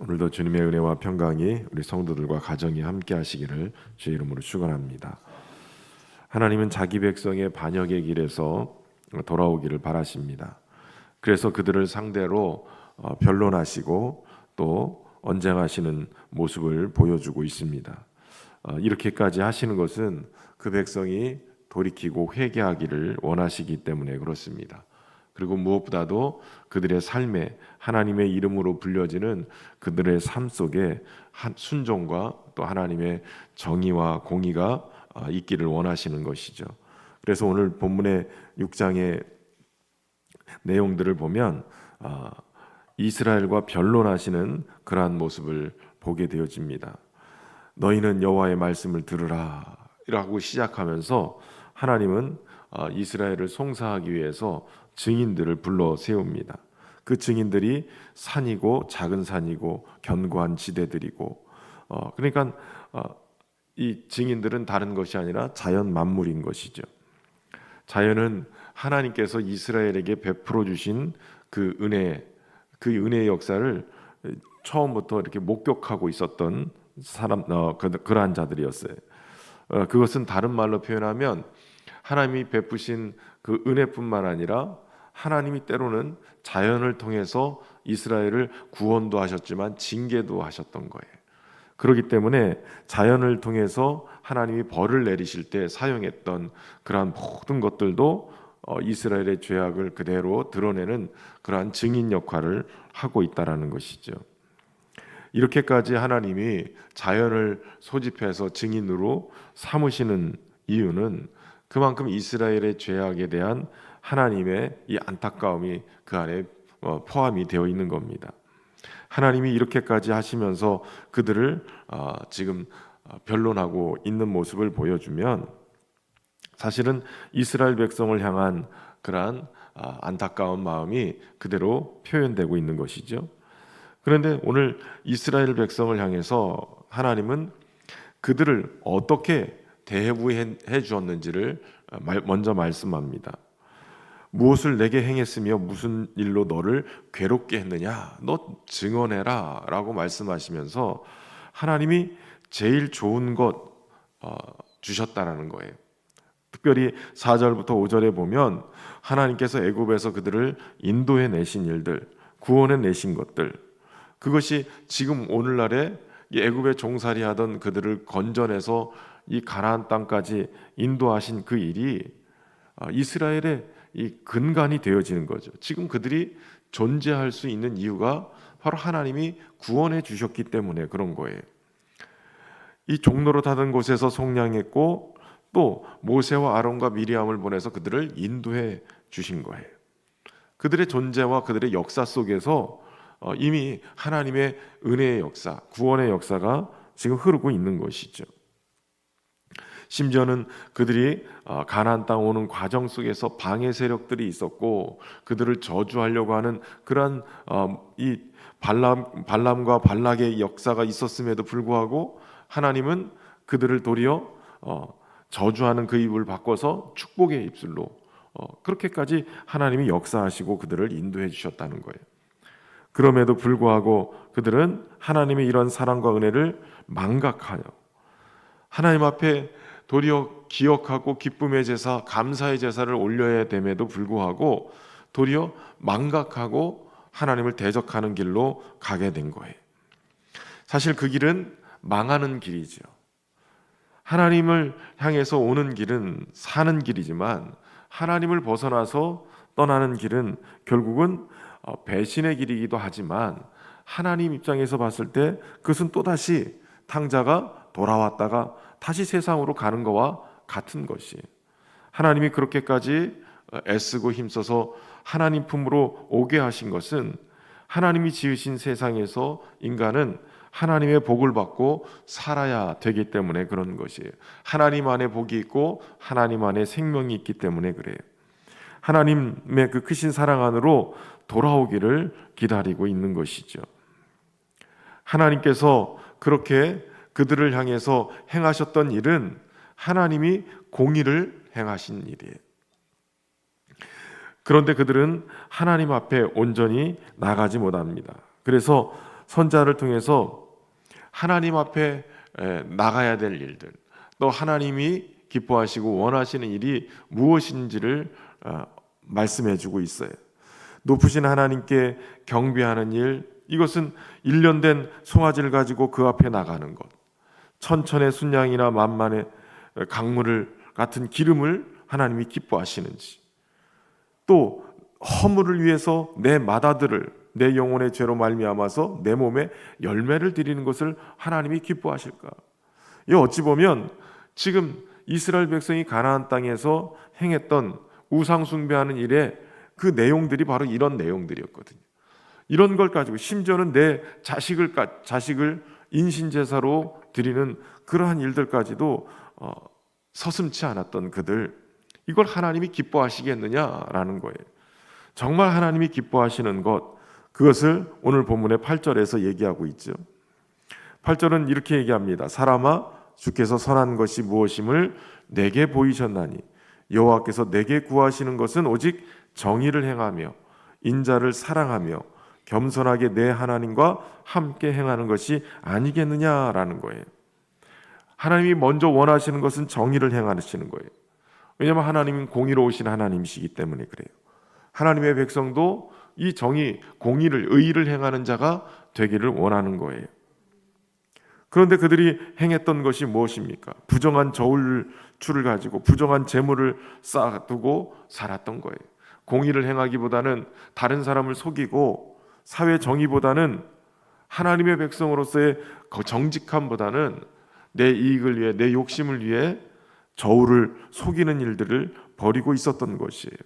오늘도 주님의 은혜와 평강이 우리 성도들과 가정에 함께 하시기를 주의 이름으로 축원합니다. 하나님은 자기 백성의 반역의 길에서 돌아오기를 바라십니다. 그래서 그들을 상대로 변론하시고 또 언쟁하시는 모습을 보여주고 있습니다. 이렇게까지 하시는 것은 그 백성이 돌이키고 회개하기를 원하시기 때문에 그렇습니다. 그리고 무엇보다도 그들의 삶에 하나님의 이름으로 불려지는 그들의 삶 속에 순종과 또 하나님의 정의와 공의가 있기를 원하시는 것이죠. 그래서 오늘 본문의 6장의 내용들을 보면 이스라엘과 변론하시는 그러한 모습을 보게 되어집니다. 너희는 여호와의 말씀을 들으라 라고 시작하면서 하나님은 이스라엘을 송사하기 위해서 증인들을 불러 세웁니다. 그 증인들이 산이고 작은 산이고 견고한 지대들이고 그러니까 이 증인들은 다른 것이 아니라 자연 만물인 것이죠. 자연은 하나님께서 이스라엘에게 베풀어 주신 그 은혜의 역사를 처음부터 이렇게 목격하고 있었던 그러한 자들이었어요. 그것은 다른 말로 표현하면 하나님이 베푸신 그 은혜뿐만 아니라 하나님이 때로는 자연을 통해서 이스라엘을 구원도 하셨지만 징계도 하셨던 거예요. 그렇기 때문에 자연을 통해서 하나님이 벌을 내리실 때 사용했던 그러한 모든 것들도 이스라엘의 죄악을 그대로 드러내는 그러한 증인 역할을 하고 있다라는 것이죠. 이렇게까지 하나님이 자연을 소집해서 증인으로 삼으시는 이유는 그만큼 이스라엘의 죄악에 대한 하나님의 이 안타까움이 그 안에 포함이 되어 있는 겁니다. 하나님이 이렇게까지 하시면서 그들을 지금 변론하고 있는 모습을 보여주면 사실은 이스라엘 백성을 향한 그러한 안타까운 마음이 그대로 표현되고 있는 것이죠. 그런데 오늘 이스라엘 백성을 향해서 하나님은 그들을 어떻게 대우해 주었는지를 먼저 말씀합니다. 무엇을 내게 행했으며 무슨 일로 너를 괴롭게 했느냐? 너 증언해라 라고 말씀하시면서 하나님이 제일 좋은 것 주셨다라는 거예요. 특별히 4절부터 5절에 보면 하나님께서 애굽에서 그들을 인도해 내신 일들, 구원해 내신 것들, 그것이 지금 오늘날에 애굽에 종살이하던 그들을 건져내서 이 가나안 땅까지 인도하신 그 일이 이스라엘의 이 근간이 되어지는 거죠. 지금 그들이 존재할 수 있는 이유가 바로 하나님이 구원해 주셨기 때문에 그런 거예요. 이 종로로 타던 곳에서 속량했고 또 모세와 아론과 미리암을 보내서 그들을 인도해 주신 거예요. 그들의 존재와 그들의 역사 속에서 이미 하나님의 은혜의 역사, 구원의 역사가 지금 흐르고 있는 것이죠. 심지어는 그들이 가나안 땅 오는 과정 속에서 방해 세력들이 있었고 그들을 저주하려고 하는 그러한 이 발람과 발락의 역사가 있었음에도 불구하고 하나님은 그들을 도리어 저주하는 그 입을 바꿔서 축복의 입술로 그렇게까지 하나님이 역사하시고 그들을 인도해 주셨다는 거예요. 그럼에도 불구하고 그들은 하나님의 이런 사랑과 은혜를 망각하여 하나님 앞에 도리어 기억하고 기쁨의 제사, 감사의 제사를 올려야 됨에도 불구하고 도리어 망각하고 하나님을 대적하는 길로 가게 된 거예요. 사실 그 길은 망하는 길이죠. 하나님을 향해서 오는 길은 사는 길이지만 하나님을 벗어나서 떠나는 길은 결국은 배신의 길이기도 하지만 하나님 입장에서 봤을 때 그것은 또다시 탕자가 돌아왔다가 다시 세상으로 가는 것과 같은 것이 하나님이 그렇게까지 애쓰고 힘써서 하나님 품으로 오게 하신 것은 하나님이 지으신 세상에서 인간은 하나님의 복을 받고 살아야 되기 때문에 그런 것이에요. 하나님 안에 복이 있고 하나님 안에 생명이 있기 때문에 그래요. 하나님의 그 크신 사랑 안으로 돌아오기를 기다리고 있는 것이죠. 하나님께서 그렇게 그들을 향해서 행하셨던 일은 하나님이 공의를 행하신 일이에요. 그런데 그들은 하나님 앞에 온전히 나가지 못합니다. 그래서 선자를 통해서 하나님 앞에 나가야 될 일들, 또 하나님이 기뻐하시고 원하시는 일이 무엇인지를 말씀해주고 있어요. 높으신 하나님께 경배하는 일, 이것은 일련된 송아지를 가지고 그 앞에 나가는 것, 천천의 순양이나 만만의 강물을 같은 기름을 하나님이 기뻐하시는지, 또 허물을 위해서 내 맏아들을 내 영혼의 죄로 말미암아서 내 몸에 열매를 드리는 것을 하나님이 기뻐하실까? 이 어찌 보면 지금 이스라엘 백성이 가나안 땅에서 행했던 우상 숭배하는 일에 그 내용들이 바로 이런 내용들이었거든요. 이런 걸 가지고 심지어는 내 자식을 인신제사로 드리는 그러한 일들까지도 서슴지 않았던 그들, 이걸 하나님이 기뻐하시겠느냐라는 거예요. 정말 하나님이 기뻐하시는 것, 그것을 오늘 본문의 8절에서 얘기하고 있죠. 8절은 이렇게 얘기합니다. 사람아, 주께서 선한 것이 무엇임을 내게 보이셨나니 여호와께서 내게 구하시는 것은 오직 정의를 행하며 인자를 사랑하며 겸손하게 내 하나님과 함께 행하는 것이 아니겠느냐라는 거예요. 하나님이 먼저 원하시는 것은 정의를 행하시는 거예요. 왜냐하면 하나님은 공의로우신 하나님이시기 때문에 그래요. 하나님의 백성도 이 정의, 공의를, 의의를 행하는 자가 되기를 원하는 거예요. 그런데 그들이 행했던 것이 무엇입니까? 부정한 저울추를 가지고 부정한 재물을 쌓아두고 살았던 거예요. 공의를 행하기보다는 다른 사람을 속이고, 사회 정의보다는 하나님의 백성으로서의 정직함보다는 내 이익을 위해, 내 욕심을 위해 저울을 속이는 일들을 벌이고 있었던 것이에요.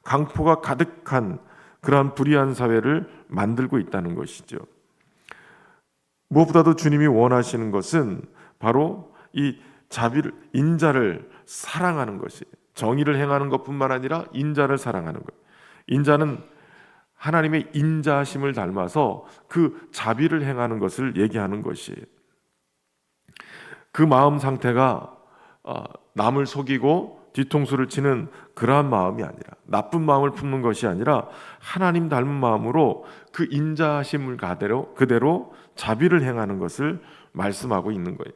강포가 가득한 그러한 불의한 사회를 만들고 있다는 것이죠. 무엇보다도 주님이 원하시는 것은 바로 이 자비를, 인자를 사랑하는 것이에요. 정의를 행하는 것뿐만 아니라 인자를 사랑하는 것. 인자는 하나님의 인자하심을 닮아서 그 자비를 행하는 것을 얘기하는 것이에요. 그 마음 상태가 남을 속이고 뒤통수를 치는 그러한 마음이 아니라, 나쁜 마음을 품는 것이 아니라 하나님 닮은 마음으로 그 인자하심을 그대로 자비를 행하는 것을 말씀하고 있는 거예요.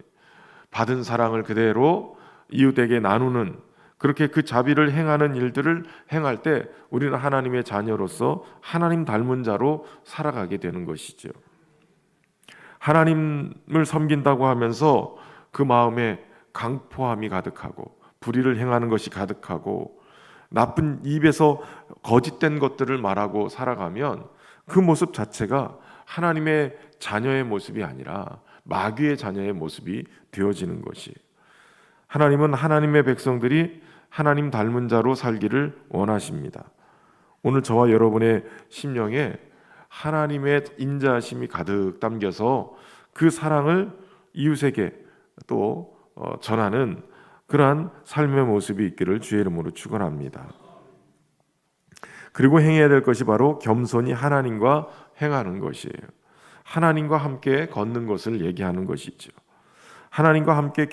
받은 사랑을 그대로 이웃에게 나누는, 그렇게 그 자비를 행하는 일들을 행할 때 우리는 하나님의 자녀로서 하나님 닮은 자로 살아가게 되는 것이죠. 하나님을 섬긴다고 하면서 그 마음에 강포함이 가득하고 불의를 행하는 것이 가득하고 나쁜 입에서 거짓된 것들을 말하고 살아가면 그 모습 자체가 하나님의 자녀의 모습이 아니라 마귀의 자녀의 모습이 되어지는 것이. 하나님은 하나님의 백성들이 하나님 닮은 자로 살기를 원하십니다. 오늘 저와 여러분의 심령에 하나님의 인자하심이 가득 담겨서 그 사랑을 이웃에게 또 전하는 그러한 삶의 모습이 있기를 주의 이름으로 축원합니다. 그리고 행해야 될 것이 바로 겸손히 하나님과 행하는 것이에요. 하나님과 함께 걷는 것을 얘기하는 것이죠. 하나님과 함께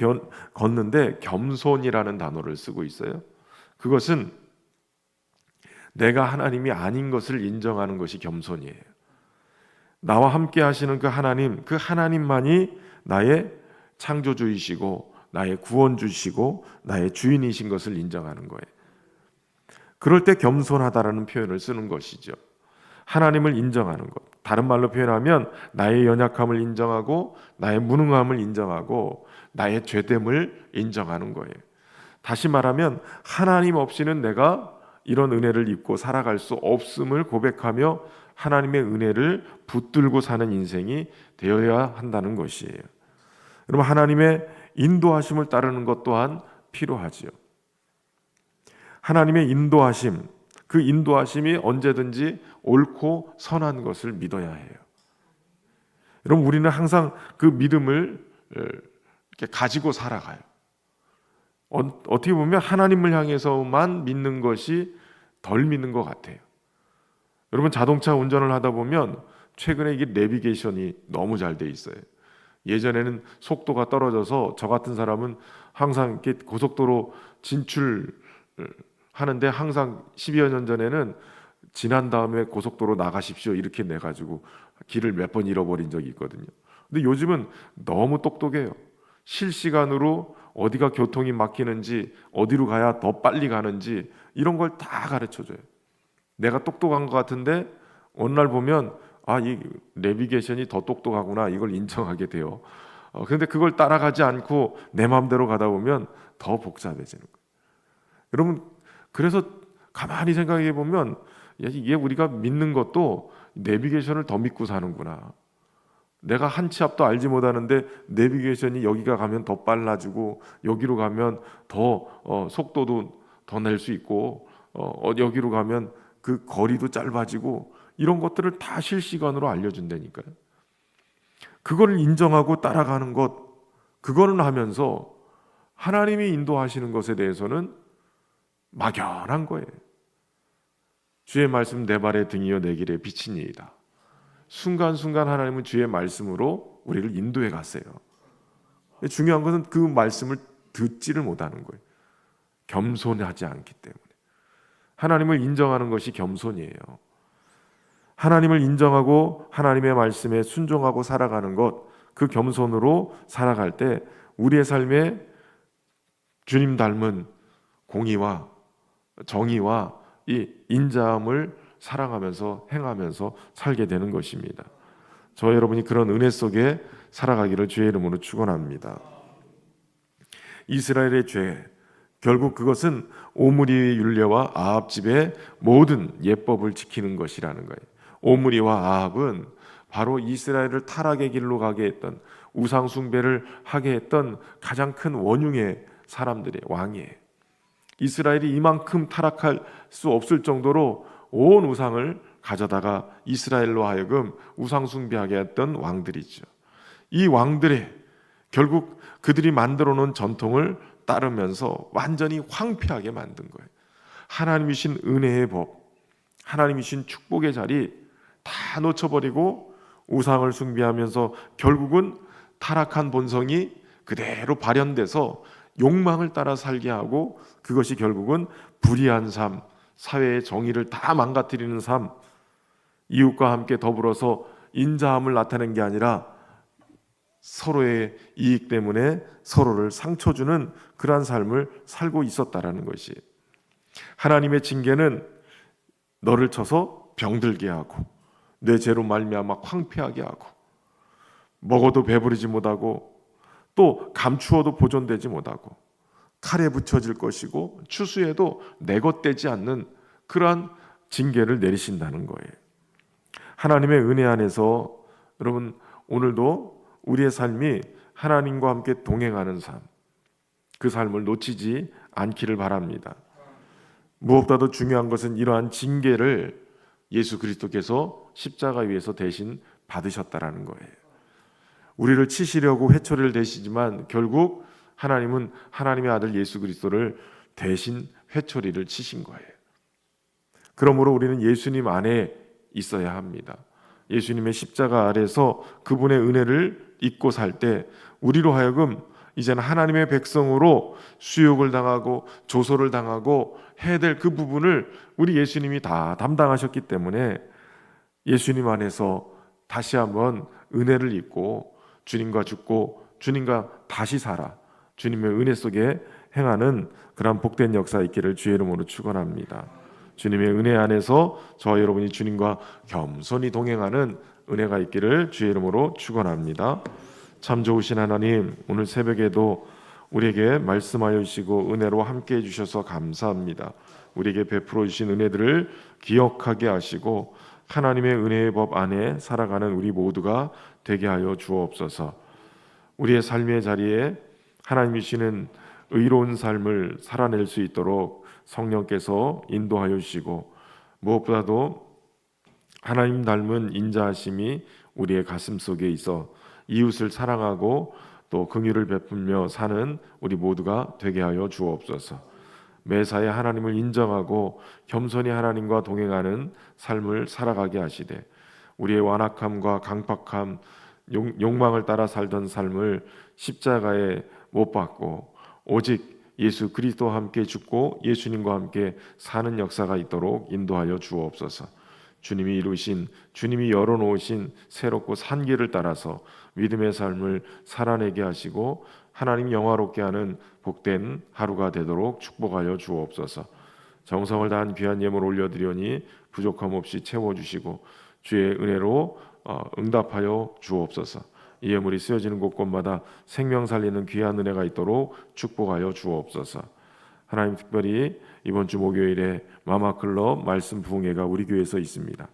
걷는데 겸손이라는 단어를 쓰고 있어요. 그것은 내가 하나님이 아닌 것을 인정하는 것이 겸손이에요. 나와 함께 하시는 그 하나님만이 나의 창조주이시고 나의 구원주시고 나의 주인이신 것을 인정하는 거예요. 그럴 때 겸손하다라는 표현을 쓰는 것이죠. 하나님을 인정하는 것. 다른 말로 표현하면 나의 연약함을 인정하고 나의 무능함을 인정하고 나의 죄됨을 인정하는 거예요. 다시 말하면 하나님 없이는 내가 이런 은혜를 입고 살아갈 수 없음을 고백하며 하나님의 은혜를 붙들고 사는 인생이 되어야 한다는 것이에요. 여러분, 하나님의 인도하심을 따르는 것 또한 필요하지요. 하나님의 인도하심, 그 인도하심이 언제든지 옳고 선한 것을 믿어야 해요. 여러분, 우리는 항상 그 믿음을 이렇게 가지고 살아가요. 어떻게 보면 하나님을 향해서만 믿는 것이 덜 믿는 것 같아요. 여러분, 자동차 운전을 하다 보면 최근에 이게 내비게이션이 너무 잘 돼 있어요. 예전에는 속도가 떨어져서 저 같은 사람은 항상 이렇게 고속도로 진출하는데 항상 12여 년 전에는 지난 다음에 고속도로 나가십시오 이렇게 내가지고 길을 몇 번 잃어버린 적이 있거든요. 근데 요즘은 너무 똑똑해요. 실시간으로 어디가 교통이 막히는지, 어디로 가야 더 빨리 가는지 이런 걸 다 가르쳐줘요. 내가 똑똑한 것 같은데 어느 날 보면 이 내비게이션이 더 똑똑하구나, 이걸 인정하게 돼요. 그런데 그걸 따라가지 않고 내 마음대로 가다 보면 더 복잡해지는 거예요. 여러분, 그래서 가만히 생각해 보면 이게 우리가 믿는 것도 내비게이션을 더 믿고 사는구나. 내가 한 치 앞도 알지 못하는데 내비게이션이 여기가 가면 더 빨라지고 여기로 가면 더 속도도 더 낼 수 있고 여기로 가면 그 거리도 짧아지고 이런 것들을 다 실시간으로 알려준다니까요. 그거를 인정하고 따라가는 것, 그거는 하면서 하나님이 인도하시는 것에 대해서는 막연한 거예요. 주의 말씀 내 발의 등이요 내 길의 빛이니이다. 순간순간 하나님은 주의 말씀으로 우리를 인도해 가세요. 중요한 것은 그 말씀을 듣지를 못하는 거예요. 겸손하지 않기 때문에. 하나님을 인정하는 것이 겸손이에요. 하나님을 인정하고 하나님의 말씀에 순종하고 살아가는 것, 그 겸손으로 살아갈 때 우리의 삶에 주님 닮은 공의와 정의와 이 인자함을 사랑하면서 행하면서 살게 되는 것입니다. 저 여러분이 그런 은혜 속에 살아가기를 주의 이름으로 축원합니다. 이스라엘의 죄, 결국 그것은 오므리의 율례와 아합 집의 모든 예법을 지키는 것이라는 거예요. 오므리와 아합은 바로 이스라엘을 타락의 길로 가게 했던, 우상 숭배를 하게 했던 가장 큰 원흉의 사람들의 왕이에요. 이스라엘이 이만큼 타락할 수 없을 정도로 온 우상을 가져다가 이스라엘로 하여금 우상 숭배하게 했던 왕들이죠. 이 왕들의 결국 그들이 만들어 놓은 전통을 따르면서 완전히 황폐하게 만든 거예요. 하나님이신 은혜의 법, 하나님이신 축복의 자리 다 놓쳐버리고 우상을 숭배하면서 결국은 타락한 본성이 그대로 발현돼서 욕망을 따라 살게 하고, 그것이 결국은 불의한 삶, 사회의 정의를 다 망가뜨리는 삶, 이웃과 함께 더불어서 인자함을 나타낸 게 아니라 서로의 이익 때문에 서로를 상처 주는 그러한 삶을 살고 있었다라는 것이, 하나님의 징계는 너를 쳐서 병들게 하고 내 죄로 말미암아 황폐하게 하고 먹어도 배부르지 못하고 또 감추어도 보존되지 못하고 칼에 붙여질 것이고 추수해도 내 것 되지 않는 그러한 징계를 내리신다는 거예요. 하나님의 은혜 안에서 여러분, 오늘도 우리의 삶이 하나님과 함께 동행하는 삶, 그 삶을 놓치지 않기를 바랍니다. 무엇보다도 중요한 것은 이러한 징계를 예수 그리스도께서 십자가 위에서 대신 받으셨다라는 거예요. 우리를 치시려고 회초리를 대시지만 결국 하나님은 하나님의 아들 예수 그리스도를 대신 회초리를 치신 거예요. 그러므로 우리는 예수님 안에 있어야 합니다. 예수님의 십자가 아래서 그분의 은혜를 잊고 살 때 우리로 하여금 이제는 하나님의 백성으로 수욕을 당하고 조소를 당하고 해야 될 그 부분을 우리 예수님이 다 담당하셨기 때문에 예수님 안에서 다시 한번 은혜를 잊고 주님과 죽고 주님과 다시 살아 주님의 은혜 속에 행하는 그런 복된 역사 있기를 주의 이름으로 축원합니다. 주님의 은혜 안에서 저와 여러분이 주님과 겸손히 동행하는 은혜가 있기를 주의 이름으로 축원합니다. 참 좋으신 하나님, 오늘 새벽에도 우리에게 말씀하여 주시고 은혜로 함께해 주셔서 감사합니다. 우리에게 베풀어 주신 은혜들을 기억하게 하시고 하나님의 은혜의 법 안에 살아가는 우리 모두가 되게 하여 주옵소서. 우리의 삶의 자리에 하나님이시는 의로운 삶을 살아낼 수 있도록 성령께서 인도하여 주시고, 무엇보다도 하나님 닮은 인자하심이 우리의 가슴 속에 있어 이웃을 사랑하고 또 긍휼을 베풀며 사는 우리 모두가 되게 하여 주옵소서. 매사에 하나님을 인정하고 겸손히 하나님과 동행하는 삶을 살아가게 하시되, 우리의 완악함과 강팍함, 욕망을 따라 살던 삶을 십자가에 못 박고 오직 예수 그리스도와 함께 죽고 예수님과 함께 사는 역사가 있도록 인도하여 주옵소서. 주님이 이루신, 주님이 열어놓으신 새롭고 산 길을 따라서 믿음의 삶을 살아내게 하시고 하나님 영화롭게 하는 복된 하루가 되도록 축복하여 주옵소서. 정성을 다한 귀한 예물 올려드리오니 부족함 없이 채워주시고 주의 은혜로 응답하여 주옵소서. 이 예물이 쓰여지는 곳곳마다 생명 살리는 귀한 은혜가 있도록 축복하여 주옵소서. 하나님, 특별히 이번 주 목요일에 마마클럽 말씀 부흥회가 우리 교회에서 있습니다.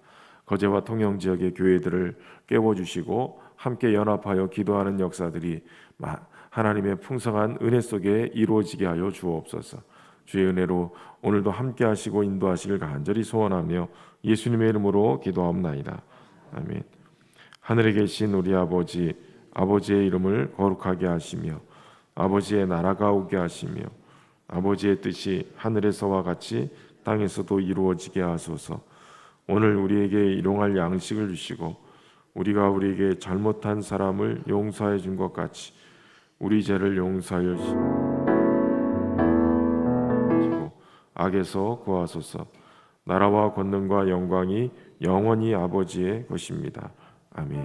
거제와 통영 지역의 교회들을 깨워주시고 함께 연합하여 기도하는 역사들이 하나님의 풍성한 은혜 속에 이루어지게 하여 주옵소서. 주의 은혜로 오늘도 함께 하시고 인도하시길 간절히 소원하며 예수님의 이름으로 기도하옵나이다. 아멘. 하늘에 계신 우리 아버지, 아버지의 이름을 거룩하게 하시며 아버지의 나라가 오게 하시며 아버지의 뜻이 하늘에서와 같이 땅에서도 이루어지게 하소서. 오늘 우리에게 일용할 양식을 주시고 우리가 우리에게 잘못한 사람을 용서해 준 것 같이 우리 죄를 용서하여 주시고 악에서 구하소서. 나라와 권능과 영광이 영원히 아버지의 것입니다. 아멘.